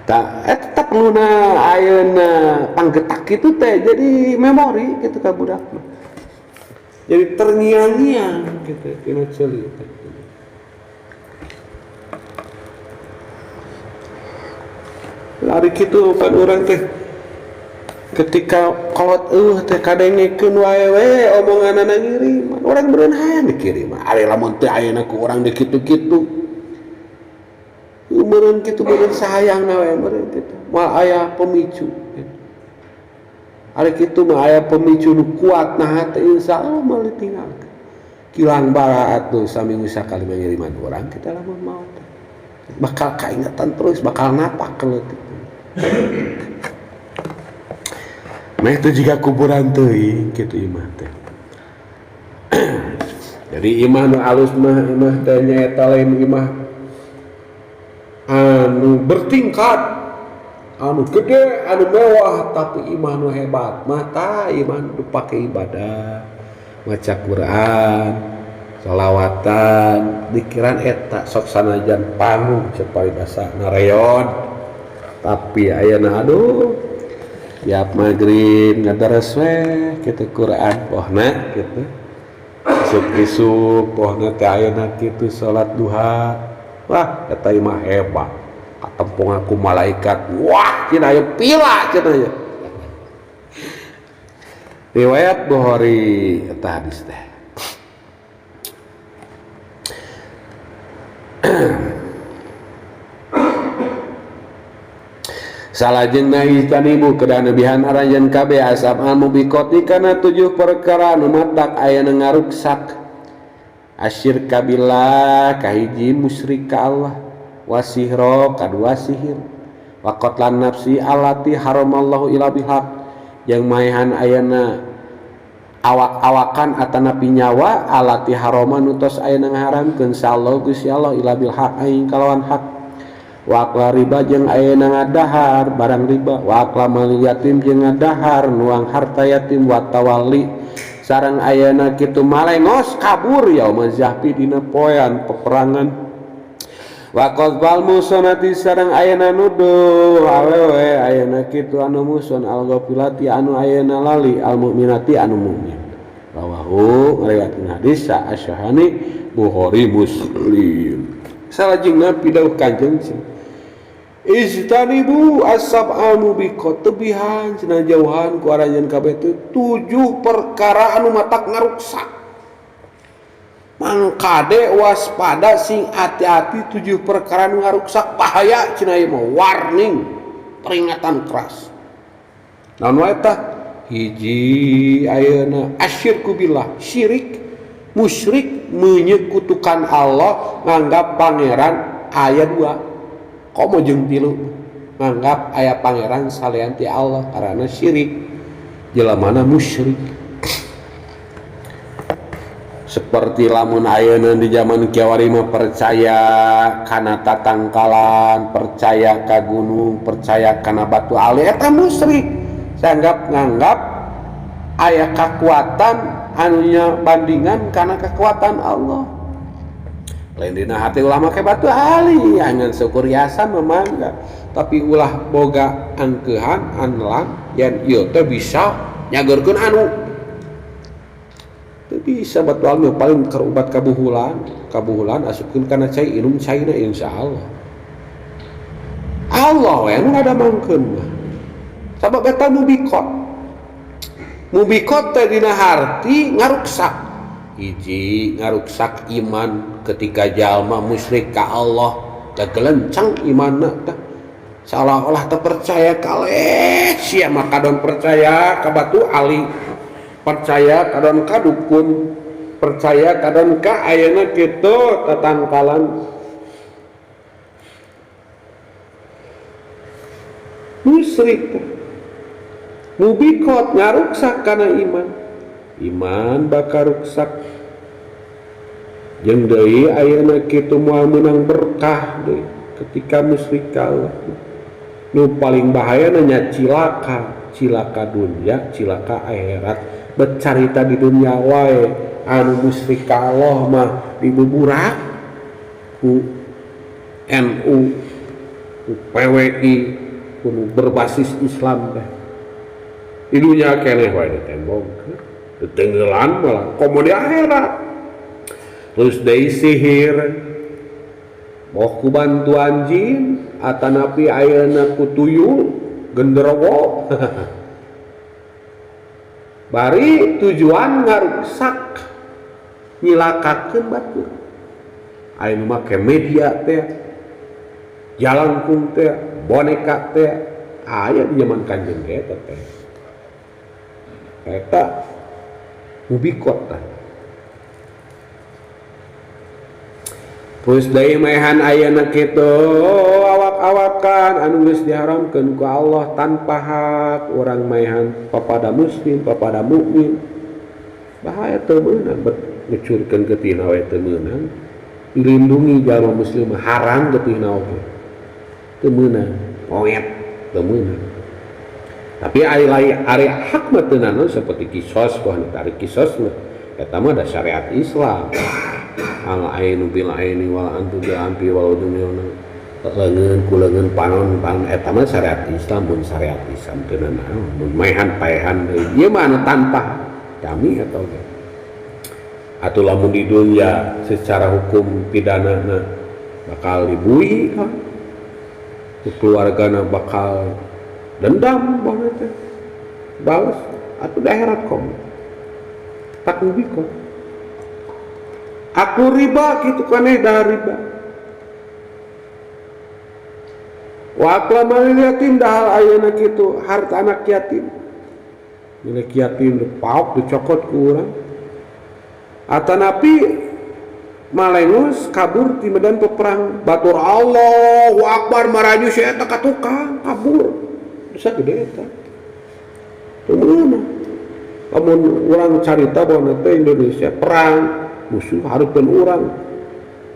ta eta perluna ayeuna panggetak kitu teh jadi memori kitu ka budak mah jadi terngiang-ngiang gitu tina ceuli lari kitu pan urang teh ketika kolot teh kadengekeun wae omonganna ngiriman urang beureun hayang dikiriman ari lamun teh ayeuna ku urang dikitu-kitu meureun kitu beureun sahayangna wae meureun kitu moal aya pemicu ari kitu mah aya pemicu nu kuat nah teh insyaallah moal ditinggalkeun kilang bara atuh saminggu sakali ngiriman urang kita lamun mau bakal kaingatan terus bakal napak keleutik nah itu juga kuburan teuing kitu imah teh jadi imah nu alus mah imah teh nyaeta lain imah anu bertingkat anu gede anu mewah tapi imah nu hebat mah tah imah nu pake ibadah maca Quran sholawatan dikiran eta sok sanajan panggung supaya basa nareon tapi ayeuna aduh tiap maghrib ngadares we kitu Quran pohna kitu isuk-isuk pohna teh ayeuna kitu salat duha wah eta imah hebat katempung aku malaikat wah cenah aya pila cenah aya riwayat Bukhari eta hadis teh salajengna istanibu kedah nebihan arajan kabeh asab al-mubikoti kana 7 perkara anu matak aya ngaruksak asyir kabillah kahiji musyrik ka Allah wasihro kadua sihir wa qatlan nafsi allati haramallahu ila bihaq yang maehan ayana awak-awakan atanapi nyawa allati haraman utos ayana ngaharamkeun sallallahu Gusti Allah ila bil haq aing kalawan hak wa akla riba jeung ayeuna ngadahar barang riba wa akla mal yatim jeung ngadahar nuang harta yatim wa tawalli sareng ayeuna kitu malengos kabur yaumaz zahfi dina poean peperangan wa qadzal musonati sareng ayeuna nuduh awewe ayeuna kitu anu muson al ghafilati anu ayeuna lali al mukminati anu mukmin rawahu ngariwayatkeun hadis sa asyhani Bukhari Muslim salajengna pidauh Kanjeng Istanibu as-sab'al mubiqat tebihan cenah jauhan ku arajan kabeh teh 7 perkara anu matak ngaruksak mangkade waspada sing hati-hati 7 perkara anu ngaruksak bahaya cenah ieu mah warning peringatan keras naon wae tah hiji ayeuna asyirku billah syirik musyrik menyekutukan Allah nganggap pangeran aya 2 komo jeung 3 nganggap aya pangeran salian ti Allah karena syirik jelamana musyrik seperti lamun ayeuna di zaman kiawari mah percaya kana tatangkalan percaya ka gunung percaya kana batu ali eta musyrik nganggap aya kekuatan anunya bandingan kana kekuatan Allah lain dina hati ulah make batu ali angan syukur yasa memangga tapi ulah boga angkeuhan anlam yen ieu teh bisa nyageurkeun anu teu bisa batual nu paling karubat kabuhulan asupkeun kana cai inum caina insyaallah Allah we anu ngadamangkeun mah sabab eta mubikot teh dina harti ngaruksak hiji ngaruksak iman ketika jalma musyrik ka Allah teh gelencang imanna teh seolah-olah teu percaya kaleh sia mah kadon percaya ka batu ali percaya kadon ka dukun percaya kadon ka ayeuna kitu tatangkalan musyrik mubikot ngaruksak kana iman bakal ruksak jeung deui ayeuna kitu moal meunang berkah deui ketika musyrik ka Allah nu paling bahaya nya cilaka dunya cilaka akhirat bercarita di dunya wae anu musyrik ka Allah mah dibuburak ku NU ku PWI ku berbasis Islam teh di dunya keneh wae ditembok tenggelan malah komo di akhirat terus deui sihir moh ku bantuan jin atanapi ayeuna ku tuyul genderowo bari tujuan ngaruksak nyilakakeun batur ayeuna make media teh jalangkung teh boneka teh aya di zaman Kanjeng eta teh eta mubikot tah terus deui maehan ayeuna kitu awak-awakan anu geus diharamkeun ku Allah tanpa hak urang maehan papada muslim papada mukmin bahaya teu meunang ngecurkeun geutina we teu meunang dilindungi jalma muslim haram geutina oge teu meunang poet teu meunang tapi ari hak mah teu naon seperti kisos pohon ari kisos mah eta mah da syariat Islam al ainu bil aini wal antu bil anti wal dunyana leungeun ku leungeun panon eta mah syariat Islam mun syariat Islam teu naon mun maehan paehan deui ieu mah anu tanpa kami atau atuh lamun di dunya secara hukum pidanana bakal dibui keluargana bakal dendam banget teh balas atuh di akhirat kom tak ubiko aku riba gitu kaneh dah riba wa akla malil yatim dahal ayeuna kitu harta anak yatim milik yatim dipaok dicokot ku urang atanapi malengus kabur ti medan peperang batur Allahu Akbar maraju si eta ka tukang kabur bisa gede eta teu meunang lamun urang carita bahwa teh Indonesia perang musuh hareupeun urang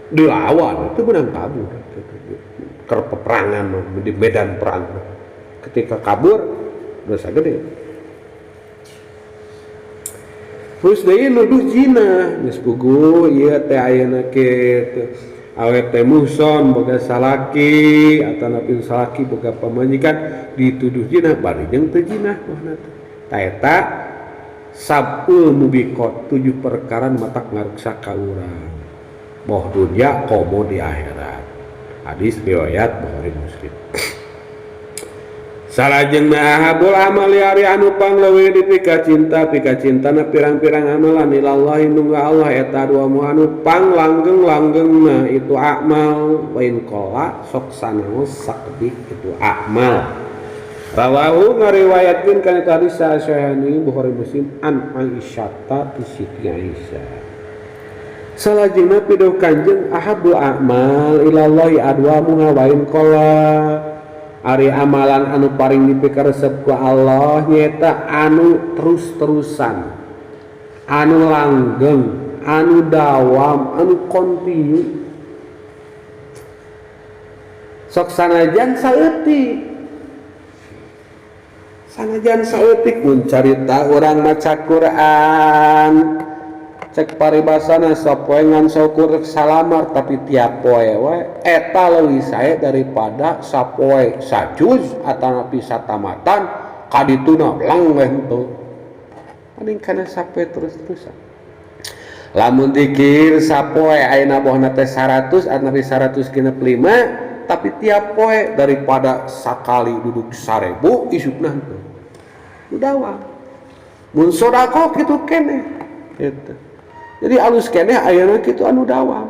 dilawan itu menang kabur ke peperangan di medan perang ketika kabur dosa gede terus deui nuduh zina geus puguh ieu teh ayeuna kitu awet teh muhson boga salaki atanapi salaki boga pamajikan dituduh zina bari jeung teu zina mahna teh eta sabul mubikot 7 perkara matak ngaruksak ka urang moh dunya komo di akhirat hadis riwayat Bukhari Muslim salajengna ahabul amali ari anu pangleuwih dipika cintana pirang-pirang amalan ilallahi nungga Allah eta dua mu anu panglanggeng-langgengna itu amal wain qala sok sanaos sakdik itu amal rawahu ngariwayatkeun kana hadis sahihani Bukhari Muslim an Aisyah ti Siti Aisyah salajengna piduh Kanjeng ahabul amal ilallahi adwamu wain qala ari amalan anu paring dipikaresep ku Allah nyata anu terus-terusan anu langgeng anu dawam anu kontinu sok sanajan saeutik mun carita urang maca Quran cek paribasana sapoe ngan syukur salamar tapi tiap poe we eta leuwih sae daripada sapoe sajuz atanapi satamatan kadituna langgeh henteu paling kana sapoe terus-terusan lamun dikir sapoe ayeuna bohna teh 100 atanapi 100 genep 5 tapi tiap poe daripada sakali duduk 1000 isukna henteu udawa mun sodako kitu keneh gitu. Jadi alus keneh ayeuna kitu anu dawam.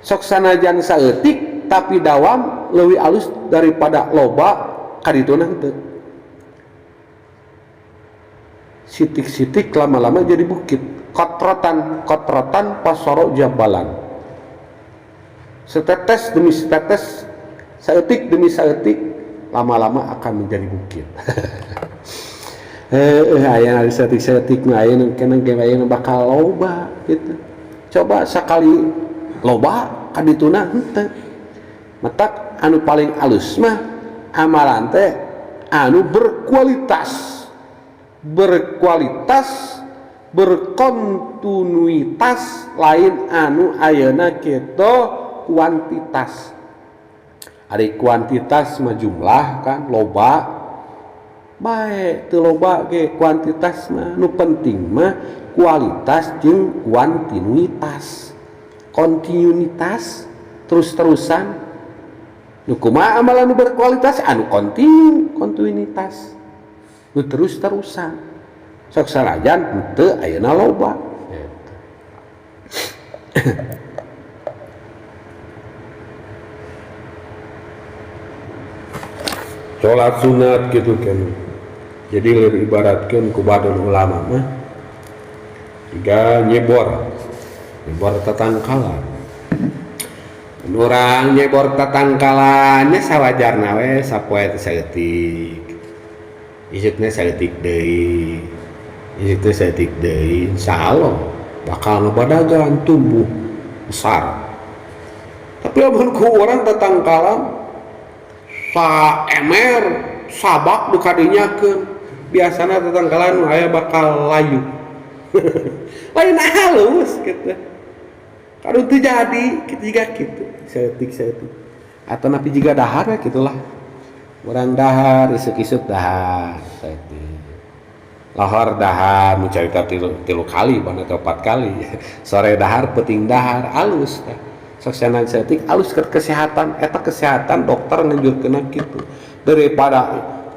Sok sanajan saeutik tapi dawam leuwih alus daripada loba kadituna henteu. Sitik-sitik lama-lama jadi bukit. Kotrotan pasoro jabalan. Setetes demi setetes, saeutik demi saeutik lama-lama akan menjadi bukit. Aya setik-setik mah aya kenang aya bakal loba gitu. Coba sakali loba kadituna henteu. Matak anu paling alus mah amalan teh anu berkualitas, berkontinuitas lain anu ayeuna kitu kuantitas. Ari kuantitas mah jumlah kan loba baik teu loba ge kuantitas mah nu penting mah kualitas jeung kontinuitas terus-terusan nu kumaha amalan nu berkualitas anu kontinuitas nu terus-terusan sok sanajan henteu ayeuna loba sholat sunat gitu kan. Jadi lebih ibaratkan ku badun ulama mah tiga nyebor tatangkalan. Urang nyebor tatangkalannya sawajarna we sapoe teh saeutik. Isukna saeutik deui. Insyaallah bakal ngabadagan tumbuh besar. Tapi amun ku urang tatangkalan emer sabak du kadinyakeun biasana tatangkalan aya bakal layu lain halus gitu kalau itu jadi kita juga gitu seetik atau napi juga dahar ya gitulah orang dahar isuk-isuk dahar seetik lahar dahar mencarita tilu kali atau 4 kali sore dahar peting dahar halus sosialan seetik halus ke kesehatan eta kesehatan dokter nganjurkeun kitu daripada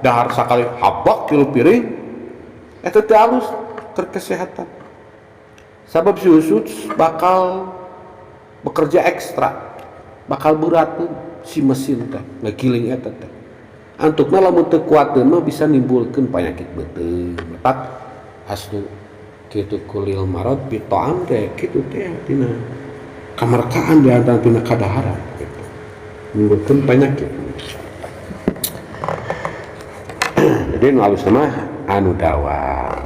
dahar sakali habak tilu piring eta teh halus ke kesehatan sabab susut bakal bekerja ekstra bakal beratun si mesin teh ngagiling eta teh antukna lamun teu kuateun mah bisa nimbulkeun penyakit beuteung matak aslu kitu kulil marad bi ta'am teh kitu teh dina kamarkaan di antara tina kadaharan gitu nimbulkeun penyakit jadi nu alus mah anu dawam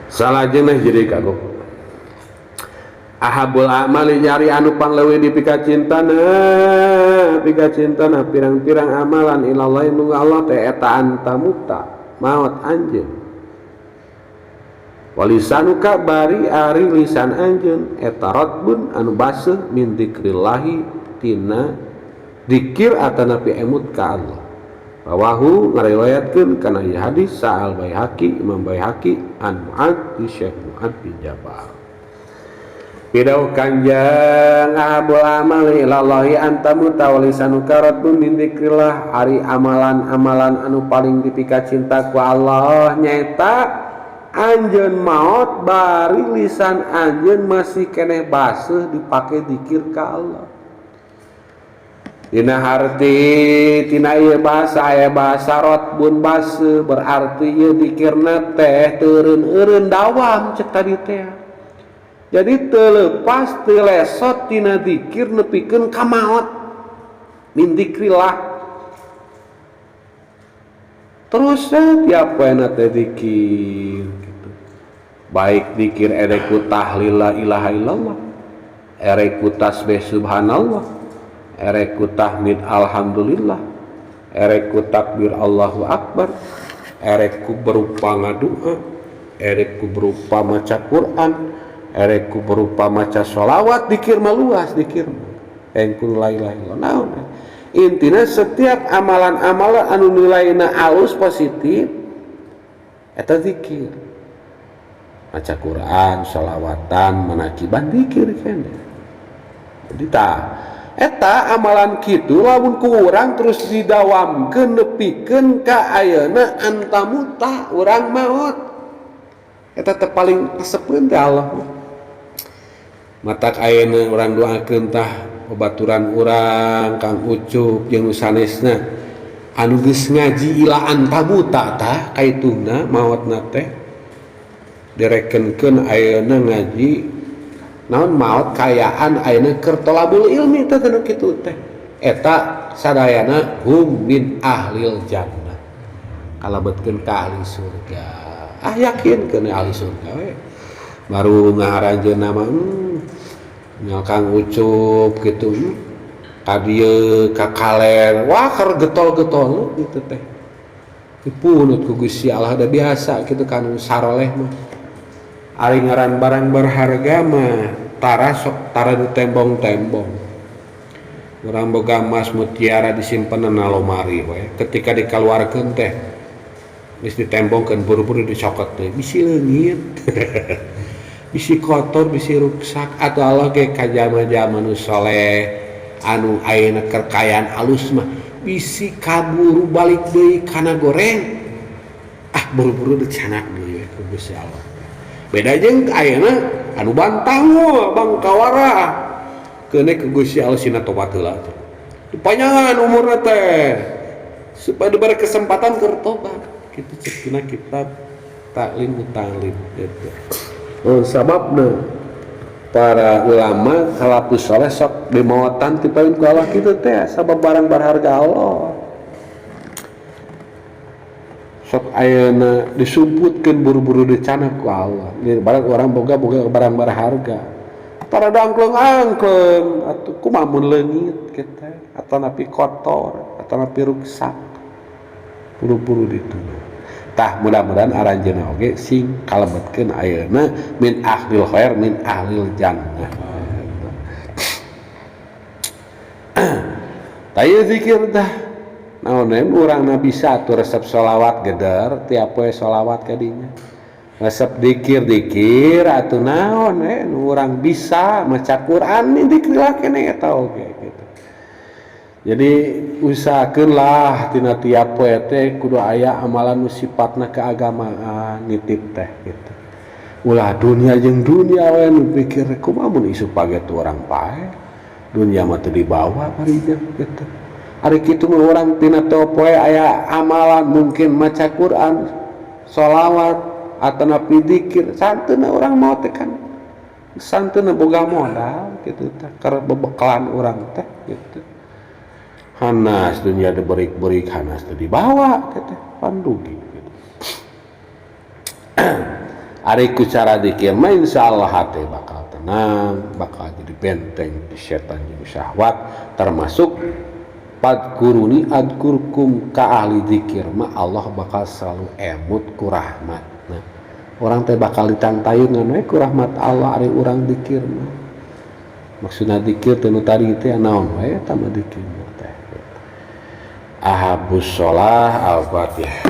salajengna jadi kagok ahabul amali nyari anu pangleuwih di pika cintana pirang-pirang amalan ilallah nu Allah teh eta antamuta maot anjeun walisanuka bari ari lisan anjeun eta radbun anu baseuh min dzikrillahi tina zikir atanapi emut ka Allah rawahu ngariwayatkeun kana hadis sa'al Baihaqi Imam Baihaqi an Mu'ad bi Syekh Mu'ad bin Jabal Pidau kanjang abul amal ilallahi antamuta walisanuka radbun min dzikrillah ari amalan-amalan anu paling dipika cinta ku Allah nyaeta anjeun maot bari lisan anjeun masih keneh baseuh dipake zikir ka Allah dina harti tina ieu bahasa aya bahasa radbun baseuh berarti ieu zikirna teh teureun-eureun dawam cek tadi teh jadi terlepas telesot tina zikir nepikeun ka maot min dzikrillah terus tiap poena teh zikir gitu. Baik zikir ereku tahlil la ilaha illallah ereku tasbih subhanallah erek ku tahmid alhamdulillah, erek ku takbir Allahu akbar, erek ku berupa ngadoa, erek ku berupa maca Quran, erek ku berupa maca sholawat, dikir mah luas dikir engkul la ilaha illallah. Naon intina setiap amalan-amalan anu nilaina alus positif eta zikir, maca Quran, sholawatan, manakiban, dikir kene. Jadi eta amalan kitu lamun ku urang terus didawamkeun nepikeun ka ayeuna antamuta urang maot, eta teh paling resepkeun teh Allah. Matak ayeuna urang doakeun tah babaturan urang Kang Ucup jeung nu sanesna anu geus ngaji ila antamuta tah kaituna maotna teh direkenkeun ayeuna ngaji naon maot kayaan ayeuna keur thalabul ilmi teh teh kitu teh eta sadayana hum min ahlil jannah, kalebetkeun ka ahli surga. Yakin keun ahli surga we baru ngaharanjeun nama nya Kang Ucup kitu ka dieu ka kaler wah keur getol-getol kitu teh dipunut ku Gusti Allah. Da biasa kitu kan saroleh mah ari ngaran barang berharga mah tara sok tara di tembong-tembong. Urang boga emas mutiara disimpen na lomari we, ketika dikaluarkeun teh geus ditembongkeun buru-buru dicokot teh bisi leungit bisi kotor bisi ruksak. Atuh Allah ge ka jama-jama nu saleh anu ayeuna kekayaan alus mah bisi kaburu balik deui kana goreng buru-buru dicanak deui ku Gusti Allah. Beda jeung ayeuna anu bantang bang kawara keune ke Gusti Allah sina tobat heula dipanjangan umurna teh supaya diberi kesempatan keur tobat kitu ceukna kitab Ta'lim Ta'lim gitu. Sababna para ulama salafus saleh sok dimaotan ti paling ku Allah kitu teh sabab barang berharga Allah sok ayeuna disumputkeun buru-buru dicanak ku Allah. Barang orang boga barang berharga para angklung-angklung atuh kumaha mun leungit kitu atau napi kotor atau napi ruksak buru-buru dituna. Tah mudah-mudahan aranjeunna oge sing kalebetkeun ayeuna min ahlil khair min ahlil jannah. Taya zikir tah naon urangna bisa atuh resep sholawat geder tiap poe sholawat ka dinya. Resep dikir atuh naon nu urang bisa maca Quran ni dikir kene eta oge gitu. Jadi usahakeunlah tina tiap poe teh kudu aya amalan nu sifatna keagamaan nitip teh gitu. Ulah dunia jeung dunia we nu pikir kumaha mun isu page tu urang pae. Dunia mah teu dibawa parijang gitu. Ari kitu mah urang tina tiap poe aya amalan mungkin maca Quran, sholawat atau napi dzikir santeuna urang mau teh kan. Santeuna boga modal gitu teh keur bebekalan urang teh gitu. Hanas dunia diberik-berik hanas teh dibawa teh pandugi gitu. Ari ku cara dzikir mah insyaallah hate bakal tenang, bakal jadi benteng di setan jeung syahwat, termasuk padkuruni adkurkum ka ahli dzikir mah Allah bakal selalu emut ku rahmatna. Orang teh bakal ditantayungan we ku rahmat Allah ari urang dzikir mah. Maksudna dzikir teh nu tadi teh naon we eta mah dzikir. Ahabus sholah al-fatihah.